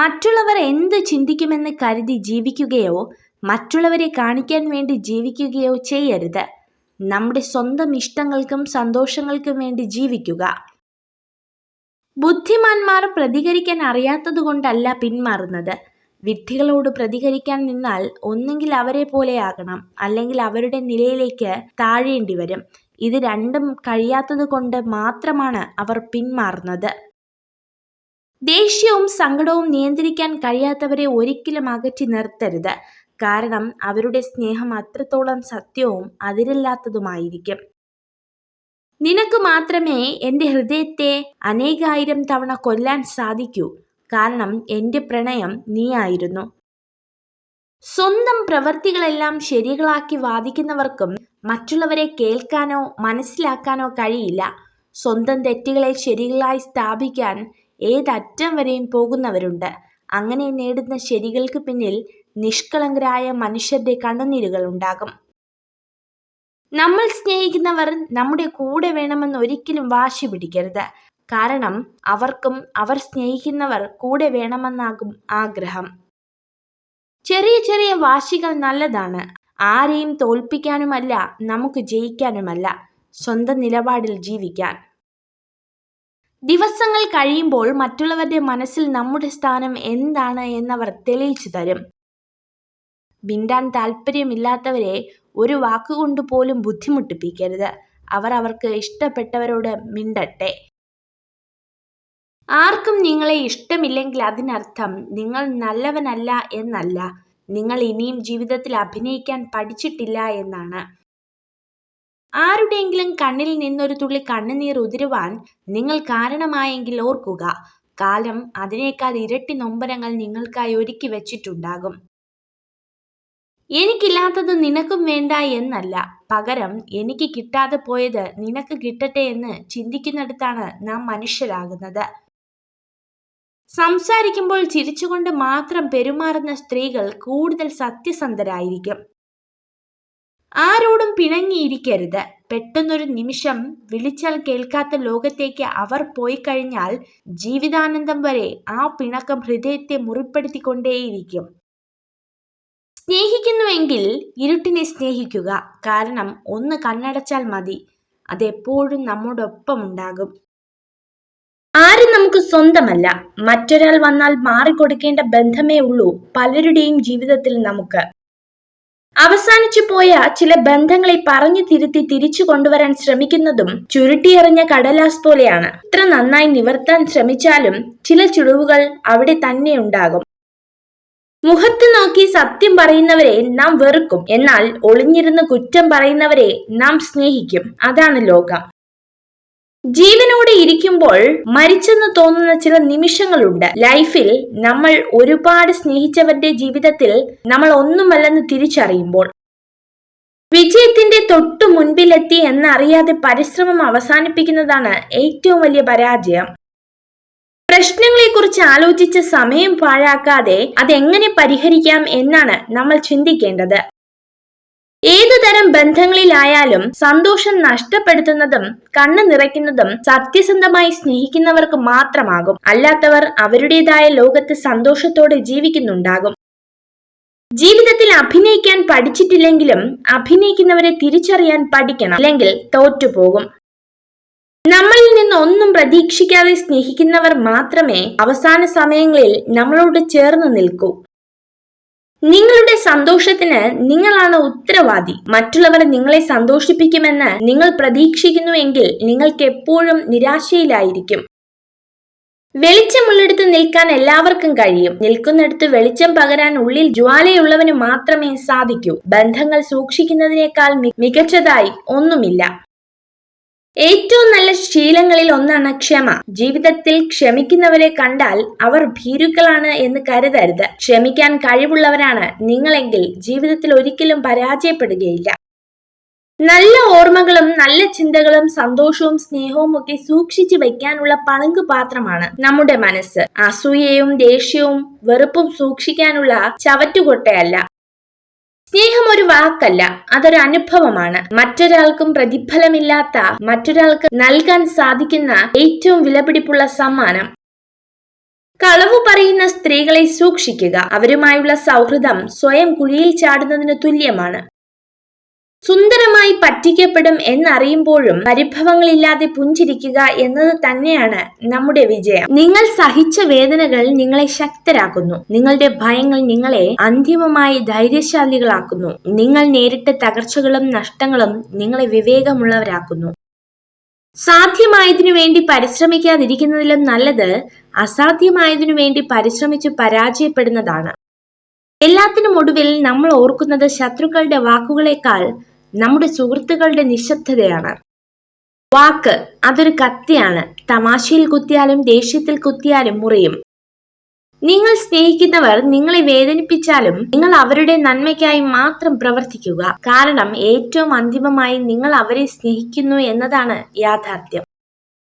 മറ്റുള്ളവർ എന്ത് ചിന്തിക്കുമെന്ന് കരുതി ജീവിക്കുകയോ മറ്റുള്ളവരെ കാണിക്കാൻ വേണ്ടി ജീവിക്കുകയോ ചെയ്യരുത്. നമ്മുടെ സ്വന്തം ഇഷ്ടങ്ങൾക്കും സന്തോഷങ്ങൾക്കും വേണ്ടി ജീവിക്കുക. ബുദ്ധിമാന്മാർ പ്രതികരിക്കാൻ അറിയാത്തതുകൊണ്ടല്ല പിന്മാറുന്നത്. വിഡ്ഢികളോട് പ്രതികരിക്കാൻ നിന്നാൽ ഒന്നെങ്കിൽ അവരെ പോലെയാകണം, അല്ലെങ്കിൽ അവരുടെ നിലയിലേക്ക് താഴേണ്ടി വരും. ഇത് രണ്ടും കഴിയാത്തത് കൊണ്ട് മാത്രമാണ് അവർ പിന്മാറുന്നത്. ദേഷ്യവും സങ്കടവും നിയന്ത്രിക്കാൻ കഴിയാത്തവരെ ഒരിക്കലും അകറ്റി നിർത്തരുത്. കാരണം അവരുടെ സ്നേഹം അത്രത്തോളം സത്യവും അതിരില്ലാത്തതുമായിരിക്കും. നിനക്ക് മാത്രമേ എൻ്റെ ഹൃദയത്തെ അനേകായിരം തവണ കൊല്ലാൻ സാധിക്കൂ, കാരണം എൻ്റെ പ്രണയം നീയായിരുന്നു. സ്വന്തം പ്രവൃത്തികളെല്ലാം ശരികളാക്കി വാദിക്കുന്നവർക്കും മറ്റുള്ളവരെ കേൾക്കാനോ മനസ്സിലാക്കാനോ കഴിയില്ല. സ്വന്തം തെറ്റുകളെ ശരികളായി സ്ഥാപിക്കാൻ ഏതറ്റം വരെയും പോകുന്നവരുണ്ട്. അങ്ങനെ നേടുന്ന ശരികൾക്ക് പിന്നിൽ നിഷ്കളങ്കരായ മനുഷ്യരുടെ കണ്ണുനീരുകൾ ഉണ്ടാകും. നമ്മൾ സ്നേഹിക്കുന്നവർ നമ്മുടെ കൂടെ വേണമെന്ന് ഒരിക്കലും വാശി പിടിക്കരുത്. കാരണം അവർക്കും അവർ സ്നേഹിക്കുന്നവർ കൂടെ വേണമെന്നാകും ആഗ്രഹം. ചെറിയ ചെറിയ വാശികൾ നല്ലതാണ്. ആരെയും തോൽപ്പിക്കാനുമല്ല, നമുക്ക് ജയിക്കാനുമല്ല, സ്വന്തം നിലപാടിൽ ജീവിക്കാൻ. ദിവസങ്ങൾ കഴിയുമ്പോൾ മറ്റുള്ളവരുടെ മനസ്സിൽ നമ്മുടെ സ്ഥാനം എന്താണ് എന്നവർ തെളിയിച്ചു തരും. മിണ്ടാൻ താല്പര്യമില്ലാത്തവരെ ഒരു വാക്കുകൊണ്ട് പോലും ബുദ്ധിമുട്ടിപ്പിക്കരുത്. അവർ അവർക്ക് ഇഷ്ടപ്പെട്ടവരോട് മിണ്ടട്ടെ. ആർക്കും നിങ്ങളെ ഇഷ്ടമില്ലെങ്കിൽ അതിനർത്ഥം നിങ്ങൾ നല്ലവനല്ല എന്നല്ല, നിങ്ങൾ ഇനിയും ജീവിതത്തിൽ അഭിനയിക്കാൻ പഠിച്ചിട്ടില്ല എന്നാണ്. ആരുടെയെങ്കിലും കണ്ണിൽ നിന്നൊരു തുള്ളി കണ്ണുനീർ ഉതിരുവാൻ നിങ്ങൾ കാരണമായെങ്കിൽ ഓർക്കുക, കാലം അതിനേക്കാൾ ഇരട്ടി നൊമ്പരങ്ങൾ നിങ്ങൾക്കായി ഒരുക്കി വെച്ചിട്ടുണ്ടാകും. എനിക്കില്ലാത്തത് നിനക്കും വേണ്ട എന്നല്ല, പകരം എനിക്ക് കിട്ടാതെ പോയത് നിനക്ക് കിട്ടട്ടെ എന്ന് ചിന്തിക്കുന്നിടത്താണ് നാം മനുഷ്യരാകുന്നത്. സംസാരിക്കുമ്പോൾ ചിരിച്ചുകൊണ്ട് മാത്രം പെരുമാറുന്ന സ്ത്രീകൾ കൂടുതൽ സത്യസന്ധരായിരിക്കും. ആരോടും പിണങ്ങിയിരിക്കരുത്. പെട്ടെന്നൊരു നിമിഷം വിളിച്ചാൽ കേൾക്കാത്ത ലോകത്തേക്ക് അവർ പോയി കഴിഞ്ഞാൽ ജീവിതാനന്തം വരെ ആ പിണക്കം ഹൃദയത്തെ മുറിപ്പെടുത്തിക്കൊണ്ടേയിരിക്കും. സ്നേഹിക്കുന്നുവെങ്കിൽ ഇരുട്ടിനെ സ്നേഹിക്കുക. കാരണം ഒന്ന് കണ്ണടച്ചാൽ മതി, അതെപ്പോഴും നമ്മോടൊപ്പം ഉണ്ടാകും. ആരും നമുക്ക് സ്വന്തമല്ല. മറ്റൊരാൾ വന്നാൽ മാറിക്കൊടുക്കേണ്ട ബന്ധമേ ഉള്ളൂ പലരുടെയും ജീവിതത്തിൽ നമുക്ക്. അവസാനിച്ചു പോയ ചില ബന്ധങ്ങളെ പറഞ്ഞു തിരുത്തി തിരിച്ചു കൊണ്ടുവരാൻ ശ്രമിക്കുന്നതും ചുരുട്ടിയെറിഞ്ഞ കടലാസ് പോലെയാണ്. എത്ര നന്നായി നിവർത്താൻ ശ്രമിച്ചാലും ചില ചുളിവുകൾ അവിടെ തന്നെ ഉണ്ടാകും. മുഖത്ത് നോക്കി സത്യം പറയുന്നവരെ നാം വെറുക്കും, എന്നാൽ ഒളിഞ്ഞിരുന്ന് കുറ്റം പറയുന്നവരെ നാം സ്നേഹിക്കും. അതാണ് ലോകം. ജീവനോടെ ഇരിക്കുമ്പോൾ മരിച്ചെന്ന് തോന്നുന്ന ചില നിമിഷങ്ങളുണ്ട്. ലൈഫിൽ നമ്മൾ ഒരുപാട് സ്നേഹിച്ചവരുടെ ജീവിതത്തിൽ നമ്മൾ ഒന്നുമല്ലെന്ന് തിരിച്ചറിയുമ്പോൾ. വിജയത്തിന്റെ തൊട്ടു മുൻപിലെത്തി എന്നറിയാതെ പരിശ്രമം അവസാനിപ്പിക്കുന്നതാണ് ഏറ്റവും വലിയ പരാജയം. പ്രശ്നങ്ങളെക്കുറിച്ച് ആലോചിച്ച് സമയം പാഴാക്കാതെ അതെങ്ങനെ പരിഹരിക്കാം എന്നാണ് നമ്മൾ ചിന്തിക്കേണ്ടത്. ഏതുതരം ബന്ധങ്ങളിലായാലും സന്തോഷം നഷ്ടപ്പെടുത്തുന്നതും കണ്ണു നിറയ്ക്കുന്നതും സത്യസന്ധമായി സ്നേഹിക്കുന്നവർക്ക് മാത്രമാകും. അല്ലാത്തവർ അവരുടേതായ ലോകത്ത് സന്തോഷത്തോടെ ജീവിക്കുന്നുണ്ടാകും. ജീവിതത്തിൽ അഭിനയിക്കാൻ പഠിച്ചിട്ടില്ലെങ്കിലും അഭിനയിക്കുന്നവരെ തിരിച്ചറിയാൻ പഠിക്കണം, അല്ലെങ്കിൽ തോറ്റുപോകും. നമ്മളിൽ നിന്ന് ഒന്നും പ്രതീക്ഷിക്കാതെ സ്നേഹിക്കുന്നവർ മാത്രമേ അവസാന സമയങ്ങളിൽ നമ്മളോട് ചേർന്ന് നിൽക്കൂ. നിങ്ങളുടെ സന്തോഷത്തിന് നിങ്ങളാണ് ഉത്തരവാദി. മറ്റുള്ളവർ നിങ്ങളെ സന്തോഷിപ്പിക്കുമെന്ന് നിങ്ങൾ പ്രതീക്ഷിക്കുന്നുവെങ്കിൽ നിങ്ങൾക്ക് എപ്പോഴും നിരാശയിലായിരിക്കും. വെളിച്ചമുള്ളിടത്ത് നിൽക്കാൻ എല്ലാവർക്കും കഴിയും. നിൽക്കുന്നിടത്ത് വെളിച്ചം പകരാൻ ഉള്ളിൽ ജ്വാലയുള്ളവന് മാത്രമേ സാധിക്കൂ. ബന്ധങ്ങൾ സൂക്ഷിക്കുന്നതിനേക്കാൾ മികച്ചതായി ഒന്നുമില്ല. ഏറ്റവും നല്ല ശീലങ്ങളിൽ ഒന്നാണ് ക്ഷമ. ജീവിതത്തിൽ ക്ഷമിക്കുന്നവരെ കണ്ടാൽ അവർ ഭീരുക്കളാണ് എന്ന് കരുതരുത്. ക്ഷമിക്കാൻ കഴിവുള്ളവരാണ് നിങ്ങളെങ്കിൽ ജീവിതത്തിൽ ഒരിക്കലും പരാജയപ്പെടുകയില്ല. നല്ല ഓർമ്മകളും നല്ല ചിന്തകളും സന്തോഷവും സ്നേഹവും ഒക്കെ സൂക്ഷിച്ചു വയ്ക്കാനുള്ള പളുങ്ക് പാത്രമാണ് നമ്മുടെ മനസ്സ്. അസൂയയും ദേഷ്യവും വെറുപ്പും സൂക്ഷിക്കാനുള്ള ചവറ്റുകൊട്ടയല്ല. സ്നേഹം ഒരു വാക്കല്ല, അതൊരു അനുഭവമാണ്. മറ്റൊരാൾക്കും പ്രതിഫലമില്ലാത്ത, മറ്റൊരാൾക്ക് നൽകാൻ സാധിക്കുന്ന ഏറ്റവും വിലപിടിപ്പുള്ള സമ്മാനം. കളവു പറയുന്ന സ്ത്രീകളെ സൂക്ഷിക്കുക. അവരുമായുള്ള സൗഹൃദം സ്വയം കുഴിയിൽ ചാടുന്നതിന് തുല്യമാണ്. സുന്ദരമായി പറ്റിക്കപ്പെടും എന്നറിയുമ്പോഴും പരിഭവങ്ങളില്ലാതെ പുഞ്ചിരിക്കുക എന്നത് തന്നെയാണ് നമ്മുടെ വിജയം. നിങ്ങൾ സഹിച്ച വേദനകൾ നിങ്ങളെ ശക്തരാക്കുന്നു. നിങ്ങളുടെ ഭയങ്ങൾ നിങ്ങളെ അന്തിമമായി ധൈര്യശാലികളാക്കുന്നു. നിങ്ങൾ നേരിട്ട തകർച്ചകളും നഷ്ടങ്ങളും നിങ്ങളെ വിവേകമുള്ളവരാക്കുന്നു. സാധ്യമായതിനു വേണ്ടി പരിശ്രമിക്കാതിരിക്കുന്നതിലും നല്ലത് അസാധ്യമായതിനു വേണ്ടി പരിശ്രമിച്ചു പരാജയപ്പെടുന്നതാണ്. എല്ലാത്തിനും ഒടുവിൽ നമ്മൾ ഓർക്കുന്നത് ശത്രുക്കളുടെ വാക്കുകളേക്കാൾ നമ്മുടെ സുഹൃത്തുക്കളുടെ നിശബ്ദതയാണ്. വാക്ക് അതൊരു കത്തിയാണ്. തമാശയിൽ കുത്തിയാലും ദേഷ്യത്തിൽ കുത്തിയാലും മുറിയും. നിങ്ങൾ സ്നേഹിക്കുന്നവർ നിങ്ങളെ വേദനിപ്പിച്ചാലും നിങ്ങൾ അവരുടെ നന്മയ്ക്കായി മാത്രം പ്രവർത്തിക്കുക. കാരണം ഏറ്റവും അന്തിമമായി നിങ്ങൾ അവരെ സ്നേഹിക്കുന്നു എന്നതാണ് യാഥാർത്ഥ്യം.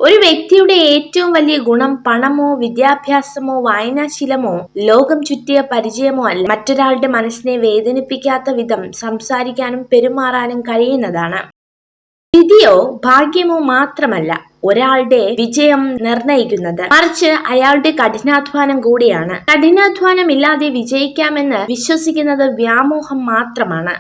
ഒരു വ്യക്തിയുടെ ഏറ്റവും വലിയ ഗുണം പണമോ വിദ്യാഭ്യാസമോ വായനാശീലമോ ലോകം ചുറ്റിയ പരിചയമോ അല്ല. മറ്റൊരാളുടെ മനസ്സിനെ വേദനിപ്പിക്കാത്ത വിധം സംസാരിക്കാനും പെരുമാറാനും കഴിയുന്നതാണ്. വിധിയോ ഭാഗ്യമോ മാത്രമല്ല ഒരാളുടെ വിജയം നിർണയിക്കുന്നത്, മറിച്ച് അയാളുടെ കഠിനാധ്വാനം കൂടിയാണ്. കഠിനാധ്വാനം ഇല്ലാതെ വിജയിക്കാമെന്ന് വിശ്വസിക്കുന്നത് വ്യാമോഹം മാത്രമാണ്.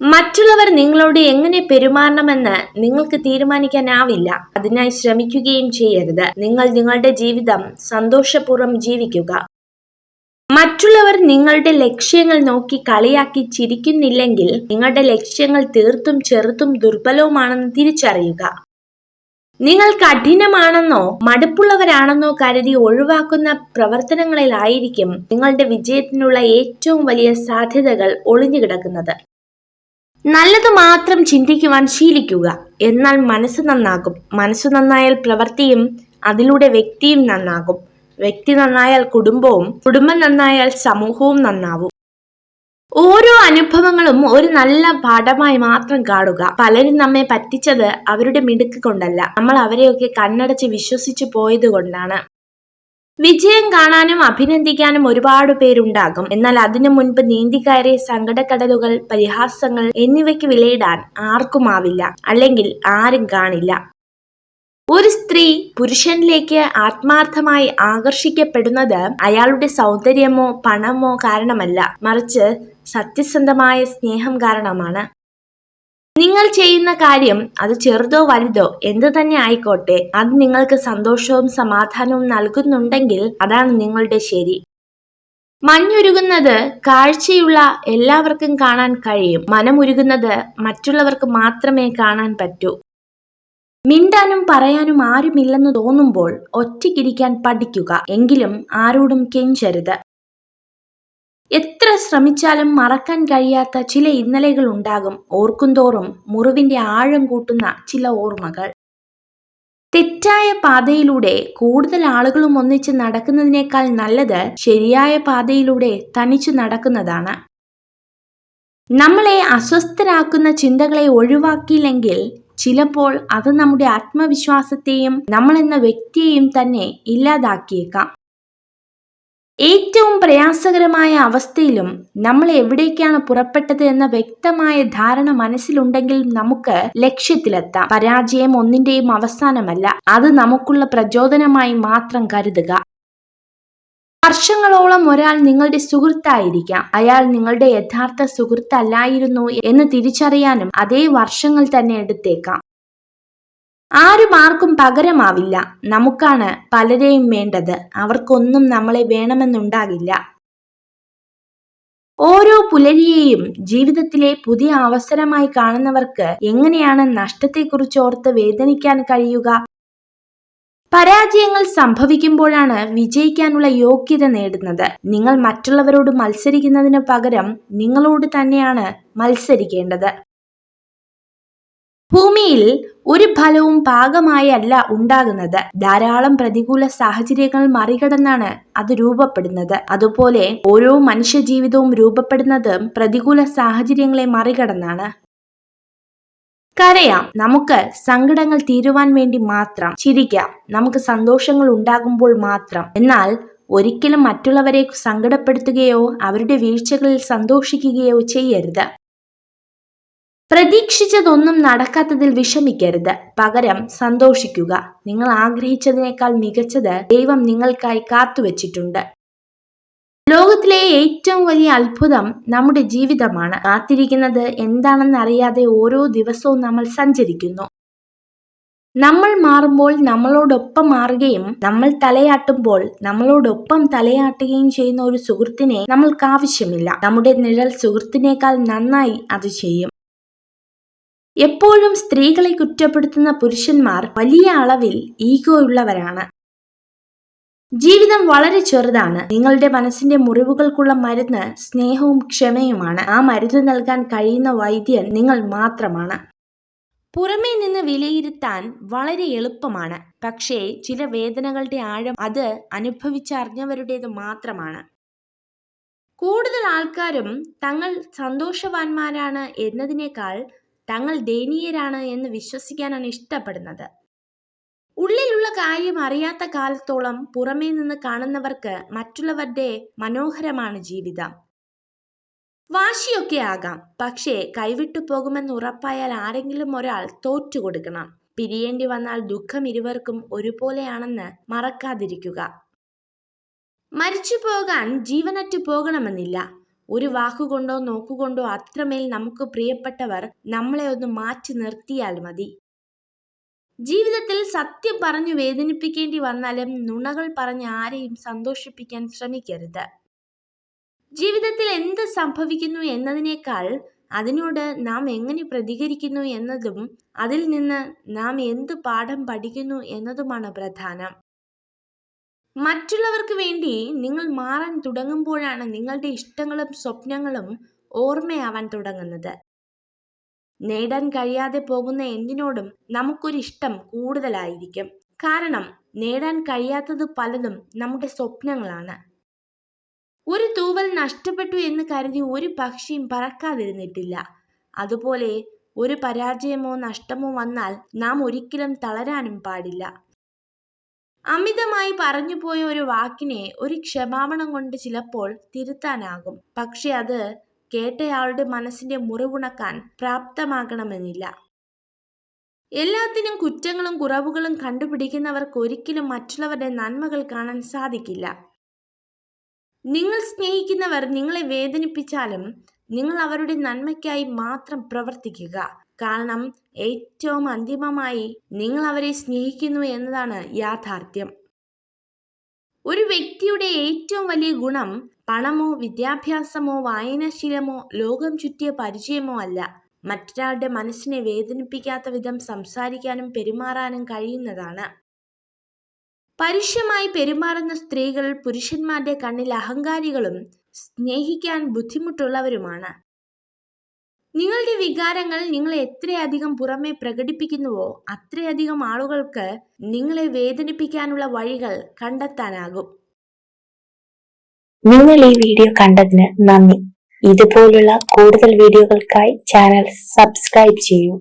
മറ്റുള്ളവർ നിങ്ങളോട് എങ്ങനെ പെരുമാറണമെന്ന് നിങ്ങൾക്ക് തീരുമാനിക്കാനാവില്ല. അതിനായി ശ്രമിക്കുകയും ചെയ്യരുത്. നിങ്ങൾ നിങ്ങളുടെ ജീവിതം സന്തോഷപൂർവ്വം ജീവിക്കുക. മറ്റുള്ളവർ നിങ്ങളുടെ ലക്ഷ്യങ്ങൾ നോക്കി കളിയാക്കി ചിരിക്കുന്നില്ലെങ്കിൽ നിങ്ങളുടെ ലക്ഷ്യങ്ങൾ തീർത്തും ചെറുതും ദുർബലവുമാണെന്ന് തിരിച്ചറിയുക. നിങ്ങൾ കഠിനമാണെന്നോ മടുപ്പുള്ളവരാണെന്നോ കരുതി ഒഴിവാക്കുന്ന പ്രവർത്തനങ്ങളിലായിരിക്കും നിങ്ങളുടെ വിജയത്തിനുള്ള ഏറ്റവും വലിയ സാധ്യതകൾ ഒളിഞ്ഞുകിടക്കുന്നത്. നല്ലത് മാത്രം ചിന്തിക്കുവാൻ ശീലിക്കുക. എന്നാൽ മനസ്സ് നന്നാകും. മനസ്സു നന്നായാൽ പ്രവൃത്തിയും അതിലൂടെ വ്യക്തിയും നന്നാകും. വ്യക്തി നന്നായാൽ കുടുംബവും, കുടുംബം നന്നായാൽ സമൂഹവും നന്നാവും. ഓരോ അനുഭവങ്ങളും ഒരു നല്ല പാഠമായി മാത്രം കാണുക. പലരും നമ്മെ പറ്റിച്ചത് അവരുടെ മിടുക്ക് കൊണ്ടല്ല, നമ്മൾ അവരെയൊക്കെ കണ്ണടച്ച് വിശ്വസിച്ചു പോയത് കൊണ്ടാണ്. വിജയം കാണാനും അഭിനന്ദിക്കാനും ഒരുപാട് പേരുണ്ടാകും. എന്നാൽ അതിനു മുൻപ് നീന്തിക്കയറിയ സങ്കടക്കടലുകൾ, പരിഹാസങ്ങൾ എന്നിവയ്ക്ക് വിലയിടാൻ ആർക്കുമാവില്ല, അല്ലെങ്കിൽ ആരും കാണില്ല. ഒരു സ്ത്രീ പുരുഷനിലേക്ക് ആത്മാർത്ഥമായി ആകർഷിക്കപ്പെടുന്നത് അയാളുടെ സൗന്ദര്യമോ പണമോ കാരണമല്ല, മറിച്ച് സത്യസന്ധമായ സ്നേഹം കാരണമാണ്. നിങ്ങൾ ചെയ്യുന്ന കാര്യം അത് ചെറുതോ വലുതോ എന്തു തന്നെ ആയിക്കോട്ടെ, അത് നിങ്ങൾക്ക് സന്തോഷവും സമാധാനവും നൽകുന്നുണ്ടെങ്കിൽ അതാണ് നിങ്ങളുടെ ശരി. മഞ്ഞുരുകുന്നത് കാഴ്ചയുള്ള എല്ലാവർക്കും കാണാൻ കഴിയും. മനമുരുകുന്നത് മറ്റുള്ളവർക്ക് മാത്രമേ കാണാൻ പറ്റൂ. മിണ്ടാനും പറയാനും ആരുമില്ലെന്ന് തോന്നുമ്പോൾ ഒറ്റയ്ക്കിരിക്കാൻ പഠിക്കുക. എങ്കിലും ആരോടും കെഞ്ചരുത്. എത്ര ശ്രമിച്ചാലും മറക്കാൻ കഴിയാത്ത ചില ഇന്നലെകൾ ഉണ്ടാകും. ഓർക്കുന്തോറും മുറിവിന്റെ ആഴം കൂട്ടുന്ന ചില ഓർമ്മകൾ. തെറ്റായ പാതയിലൂടെ കൂടുതൽ ആളുകളും ഒന്നിച്ച് നടക്കുന്നതിനേക്കാൾ നല്ലത് ശരിയായ പാതയിലൂടെ തനിച്ചു നടക്കുന്നതാണ്. നമ്മളെ അസ്വസ്ഥരാക്കുന്ന ചിന്തകളെ ഒഴിവാക്കിയില്ലെങ്കിൽ ചിലപ്പോൾ അത് നമ്മുടെ ആത്മവിശ്വാസത്തെയും നമ്മളെന്ന വ്യക്തിയെയും തന്നെ ഇല്ലാതാക്കിയേക്കാം. ഏറ്റവും പ്രയാസകരമായ അവസ്ഥയിലും നമ്മൾ എവിടേക്കാണ് പുറപ്പെട്ടത് എന്ന വ്യക്തമായ ധാരണ മനസ്സിലുണ്ടെങ്കിൽ നമുക്ക് ലക്ഷ്യത്തിലെത്താം. പരാജയം ഒന്നിന്റെയും അവസാനമല്ല, അത് നമുക്കുള്ള പ്രചോദനമായി മാത്രം കരുതുക. വർഷങ്ങളോളം ഒരാൾ നിങ്ങളുടെ സുഹൃത്തായിരിക്കാം. അയാൾ നിങ്ങളുടെ യഥാർത്ഥ സുഹൃത്തല്ലായിരുന്നു എന്ന് തിരിച്ചറിയാനും അതേ വർഷങ്ങൾ തന്നെ എടുത്തേക്കാം. ആരും ആർക്കും പകരമാവില്ല. നമുക്കാണ് പലരെയും വേണ്ടത്. അവർക്കൊന്നും നമ്മളെ വേണമെന്നുണ്ടാകില്ല. ഓരോ പുലരിയെയും ജീവിതത്തിലെ പുതിയ അവസരമായി കാണുന്നവർക്ക് എങ്ങനെയാണ് നഷ്ടത്തെക്കുറിച്ച് ഓർത്ത് വേദനിക്കാൻ കഴിയുക? പരാജയങ്ങൾ സംഭവിക്കുമ്പോഴാണ് വിജയിക്കാനുള്ള യോഗ്യത നേടുന്നത്. നിങ്ങൾ മറ്റുള്ളവരോട് മത്സരിക്കുന്നതിന് പകരം നിങ്ങളോട് തന്നെയാണ് മത്സരിക്കേണ്ടത്. ഭൂമിയിൽ ഒരു ഫലവും പാകമായി അല്ല ഉണ്ടാകുന്നത്. ധാരാളം പ്രതികൂല സാഹചര്യങ്ങൾ മറികടന്നാണ് അത് രൂപപ്പെടുന്നത്. അതുപോലെ ഓരോ മനുഷ്യ ജീവിതവും രൂപപ്പെടുന്നത് പ്രതികൂല സാഹചര്യങ്ങളെ മറികടന്നാണ്. കരയാം, നമുക്ക് സങ്കടങ്ങൾ തീരുവാൻ വേണ്ടി മാത്രം. ചിരിക്കാം, നമുക്ക് സന്തോഷങ്ങൾ ഉണ്ടാകുമ്പോൾ മാത്രം. എന്നാൽ ഒരിക്കലും മറ്റുള്ളവരെ സങ്കടപ്പെടുത്തുകയോ അവരുടെ വീഴ്ചകളിൽ സന്തോഷിക്കുകയോ ചെയ്യരുത്. പ്രതീക്ഷിച്ചതൊന്നും നടക്കാത്തതിൽ വിഷമിക്കരുത്, പകരം സന്തോഷിക്കുക. നിങ്ങൾ ആഗ്രഹിച്ചതിനേക്കാൾ മികച്ചത് ദൈവം നിങ്ങൾക്കായി കാത്തുവച്ചിട്ടുണ്ട്. ലോകത്തിലെ ഏറ്റവും വലിയ അത്ഭുതം നമ്മുടെ ജീവിതമാണ്. കാത്തിരിക്കുന്നത് എന്താണെന്ന് അറിയാതെ ഓരോ ദിവസവും നമ്മൾ സഞ്ചരിക്കുന്നു. നമ്മൾ മാറുമ്പോൾ നമ്മളോടൊപ്പം മാറുകയും നമ്മൾ തലയാട്ടുമ്പോൾ നമ്മളോടൊപ്പം തലയാട്ടുകയും ചെയ്യുന്ന ഒരു സുഹൃത്തിനെ നമ്മൾക്ക് ആവശ്യമില്ല. നമ്മുടെ നിഴൽ സുഹൃത്തിനേക്കാൾ നന്നായി അത് ചെയ്യും. എപ്പോഴും സ്ത്രീകളെ കുറ്റപ്പെടുത്തുന്ന പുരുഷന്മാർ വലിയ അളവിൽ ഈഗോയുള്ളവരാണ്. ജീവിതം വളരെ ചെറുതാണ്. നിങ്ങളുടെ മനസ്സിന്റെ മുറിവുകൾക്കുള്ള മരുന്ന് സ്നേഹവും ക്ഷമയുമാണ്. ആ മരുന്ന് നൽകാൻ കഴിയുന്ന വൈദ്യൻ നിങ്ങൾ മാത്രമാണ്. പുറമേ നിന്ന് വിലയിരുത്താൻ വളരെ എളുപ്പമാണ്, പക്ഷേ ചില വേദനകളുടെ ആഴം അത് അനുഭവിച്ചറിഞ്ഞവരുടേത് മാത്രമാണ്. കൂടുതൽ ആൾക്കാരും തങ്ങൾ സന്തോഷവാന്മാരാണ് എന്നതിനേക്കാൾ തങ്ങൾ ദയനീയരാണ് എന്ന് വിശ്വസിക്കാനാണ് ഇഷ്ടപ്പെടുന്നത്. ഉള്ളിലുള്ള കാര്യം അറിയാത്ത കാലത്തോളം പുറമേ നിന്ന് കാണുന്നവർക്ക് മറ്റുള്ളവരുടെ മനോഹരമാണ് ജീവിതം. വാശിയൊക്കെ ആകാം, പക്ഷേ കൈവിട്ടു പോകുമെന്ന് ഉറപ്പായാൽ ആരെങ്കിലും ഒരാൾ തോറ്റുകൊടുക്കണം. പിരിയേണ്ടി വന്നാൽ ദുഃഖം ഇരുവർക്കും ഒരുപോലെയാണെന്ന് മറക്കാതിരിക്കുക. മരിച്ചു പോകാൻ ജീവനറ്റു പോകണമെന്നില്ല. ഒരു വാക്കുകൊണ്ടോ നോക്കുകൊണ്ടോ അത്രമേൽ നമുക്ക് പ്രിയപ്പെട്ടവർ നമ്മളെ ഒന്ന് മാറ്റി നിർത്തിയാൽ മതി. ജീവിതത്തിൽ സത്യം പറഞ്ഞു വേദനിപ്പിക്കേണ്ടി വന്നാലും നുണകൾ പറഞ്ഞ് ആരെയും സന്തോഷിപ്പിക്കാൻ ശ്രമിക്കരുത്. ജീവിതത്തിൽ എന്ത് സംഭവിക്കുന്നു എന്നതിനേക്കാൾ അതിനോട് നാം എങ്ങനെ പ്രതികരിക്കുന്നു എന്നതും അതിൽ നിന്ന് നാം എന്ത് പാഠം പഠിക്കുന്നു എന്നതുമാണ് പ്രധാനം. മറ്റുള്ളവർക്ക് വേണ്ടി നിങ്ങൾ മാറാൻ തുടങ്ങുമ്പോഴാണ് നിങ്ങളുടെ ഇഷ്ടങ്ങളും സ്വപ്നങ്ങളും ഓർമ്മയാവാൻ തുടങ്ങുന്നത്. നേടാൻ കഴിയാതെ പോകുന്ന എന്തിനോടും നമുക്കൊരിഷ്ടം കൂടുതലായിരിക്കും. കാരണം നേടാൻ കഴിയാത്തത് പലതും നമ്മുടെ സ്വപ്നങ്ങളാണ്. ഒരു തൂവൽ നഷ്ടപ്പെട്ടു എന്ന് കരുതി ഒരു പക്ഷിയും പറക്കാതിരുന്നിട്ടില്ല. അതുപോലെ ഒരു പരാജയമോ നഷ്ടമോ വന്നാൽ നാം ഒരിക്കലും തളരാനും പാടില്ല. അമിതമായി പറഞ്ഞുപോയ ഒരു വാക്കിനെ ഒരു ക്ഷമാപണം കൊണ്ട് ചിലപ്പോൾ തിരുത്താനാകും, പക്ഷെ അത് കേട്ടയാളുടെ മനസ്സിന്റെ മുറിവുണക്കാൻ പ്രാപ്തമാകണമെന്നില്ല. എല്ലാത്തിനും കുറ്റങ്ങളും കുറവുകളും കണ്ടുപിടിക്കുന്നവർക്ക് ഒരിക്കലും മറ്റുള്ളവരുടെ നന്മകൾ കാണാൻ സാധിക്കില്ല. നിങ്ങൾ സ്നേഹിക്കുന്നവർ നിങ്ങളെ വേദനിപ്പിച്ചാലും നിങ്ങൾ അവരുടെ നന്മയ്ക്കായി മാത്രം പ്രവർത്തിക്കുക. കാരണം ഏറ്റവും അന്തിമമായി നിങ്ങൾ അവരെ സ്നേഹിക്കുന്നു എന്നതാണ് യാഥാർത്ഥ്യം. ഒരു വ്യക്തിയുടെ ഏറ്റവും വലിയ ഗുണം പണമോ വിദ്യാഭ്യാസമോ വായനാശീലമോ ലോകം ചുറ്റിയ പരിചയമോ അല്ല, മറ്റൊരാളുടെ മനസ്സിനെ വേദനിപ്പിക്കാത്ത വിധം സംസാരിക്കാനും പെരുമാറാനും കഴിയുന്നതാണ്. പരുഷമായി പെരുമാറുന്ന സ്ത്രീകൾ പുരുഷന്മാരുടെ കണ്ണിൽ അഹങ്കാരികളും സ്നേഹിക്കാൻ ബുദ്ധിമുട്ടുള്ളവരുമാണ്. നിങ്ങളുടെ വികാരങ്ങൾ നിങ്ങൾ എത്രയധികം പുറമെ പ്രകടിപ്പിക്കുന്നുവോ അത്രയധികം ആളുകൾക്ക് നിങ്ങളെ വേദനിപ്പിക്കാനുള്ള വഴികൾ കണ്ടെത്താനാകും. നിങ്ങൾ ഈ വീഡിയോ കണ്ടതിന് നന്ദി. ഇതുപോലുള്ള കൂടുതൽ വീഡിയോകൾക്കായി ചാനൽ സബ്സ്ക്രൈബ് ചെയ്യൂ.